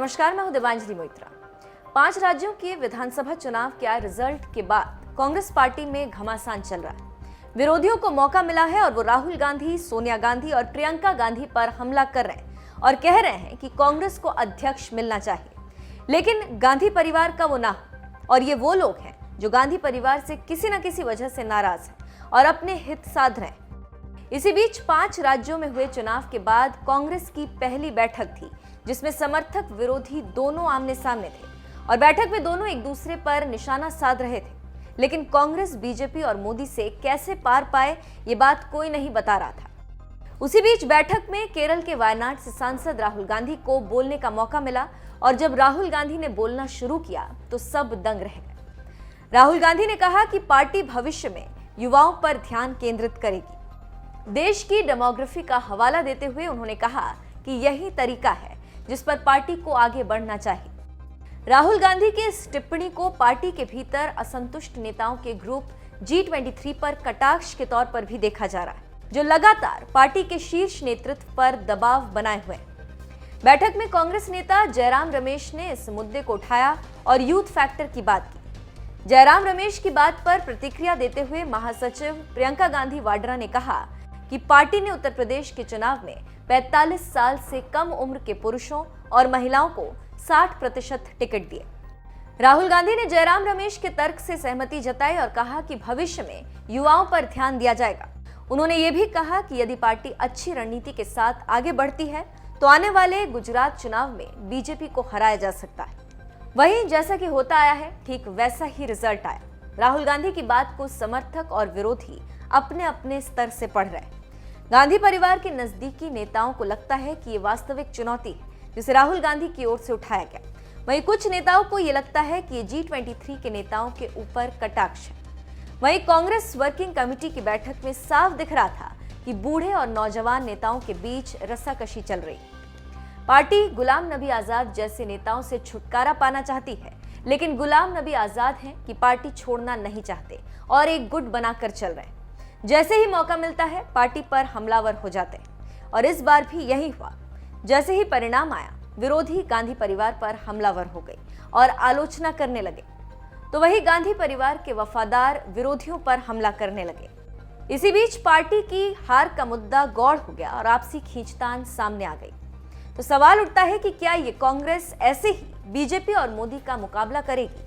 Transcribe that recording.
नमस्कार, मैं हूं देवांजलि मोइत्रा। 5 राज्यों के विधानसभा चुनाव के आए रिजल्ट के बाद कांग्रेस पार्टी में घमासान चल रहा है। विरोधियों को मौका मिला है और वो राहुल गांधी, सोनिया गांधी और प्रियंका गांधी पर हमला कर रहे हैं और कह रहे हैं कि कांग्रेस को अध्यक्ष मिलना चाहिए, लेकिन गांधी परिवार का वो ना हो। और ये वो लोग हैं जो गांधी परिवार से किसी न किसी वजह से नाराज हैं और अपने हित साध रहे हैं। इसी बीच 5 राज्यों में हुए चुनाव के बाद कांग्रेस की पहली बैठक थी, जिसमें समर्थक विरोधी दोनों आमने सामने थे और बैठक में दोनों एक दूसरे पर निशाना साध रहे थे। लेकिन कांग्रेस बीजेपी और मोदी से कैसे पार पाए, ये बात कोई नहीं बता रहा था। उसी बीच बैठक में केरल के वायनाड से सांसद राहुल गांधी को बोलने का मौका मिला और जब राहुल गांधी ने बोलना शुरू किया तो सब दंग रह गए। राहुल गांधी ने कहा कि पार्टी भविष्य में युवाओं पर ध्यान केंद्रित करेगी। देश की डेमोग्राफी का हवाला देते हुए उन्होंने कहा कि यही तरीका है जिस पर पार्टी को आगे बढ़ना चाहिए। राहुल गांधी की इस टिप्पणी को पार्टी के भीतर असंतुष्ट नेताओं के ग्रुप G23 पर कटाक्ष के तौर पर भी देखा जा रहा है, जो लगातार पार्टी के शीर्ष नेतृत्व पर दबाव बनाए हुए हैं। बैठक में कांग्रेस नेता जयराम रमेश ने इस मुद्दे को उठाया और यूथ फैक्टर की बात की। जयराम रमेश की बात पर प्रतिक्रिया देते हुए महासचिव प्रियंका गांधी वाड्रा ने कहा कि पार्टी ने उत्तर प्रदेश के चुनाव में 45 साल से कम उम्र के पुरुषों और महिलाओं को 60% टिकट दिए। राहुल गांधी ने जयराम रमेश के तर्क से सहमति जताई और कहा कि भविष्य में युवाओं पर ध्यान दिया जाएगा। उन्होंने ये भी कहा कि यदि पार्टी अच्छी रणनीति के साथ आगे बढ़ती है तो आने वाले गुजरात चुनाव में बीजेपी को हराया जा सकता है। वहीं जैसा कि होता आया है, ठीक वैसा ही रिजल्ट आया। राहुल गांधी की बात को समर्थक और विरोधी अपने अपने स्तर से पढ़ रहे हैं। गांधी परिवार के नजदीकी नेताओं को लगता है कि ये वास्तविक चुनौती है जिसे राहुल गांधी की ओर से उठाया गया। वहीं कुछ नेताओं को ये लगता है कि ये G23 के नेताओं के ऊपर कटाक्ष है। वहीं कांग्रेस वर्किंग कमेटी की बैठक में साफ दिख रहा था कि बूढ़े और नौजवान नेताओं के बीच रस्साकशी चल रही। पार्टी गुलाम नबी आजाद जैसे नेताओं से छुटकारा पाना चाहती है, लेकिन गुलाम नबी आजाद हैं कि पार्टी छोड़ना नहीं चाहते और एक गुट बनाकर चल रहे हैं। जैसे ही मौका मिलता है पार्टी पर हमलावर हो जाते हैं और इस बार भी यही हुआ। जैसे ही परिणाम आया, विरोधी गांधी परिवार पर हमलावर हो गए और आलोचना करने लगे, तो वही गांधी परिवार के वफादार विरोधियों पर हमला करने लगे। इसी बीच पार्टी की हार का मुद्दा गौड़ हो गया और आपसी खींचतान सामने आ गई। तो सवाल उठता है कि क्या ये कांग्रेस ऐसे ही बीजेपी और मोदी का मुकाबला करेगी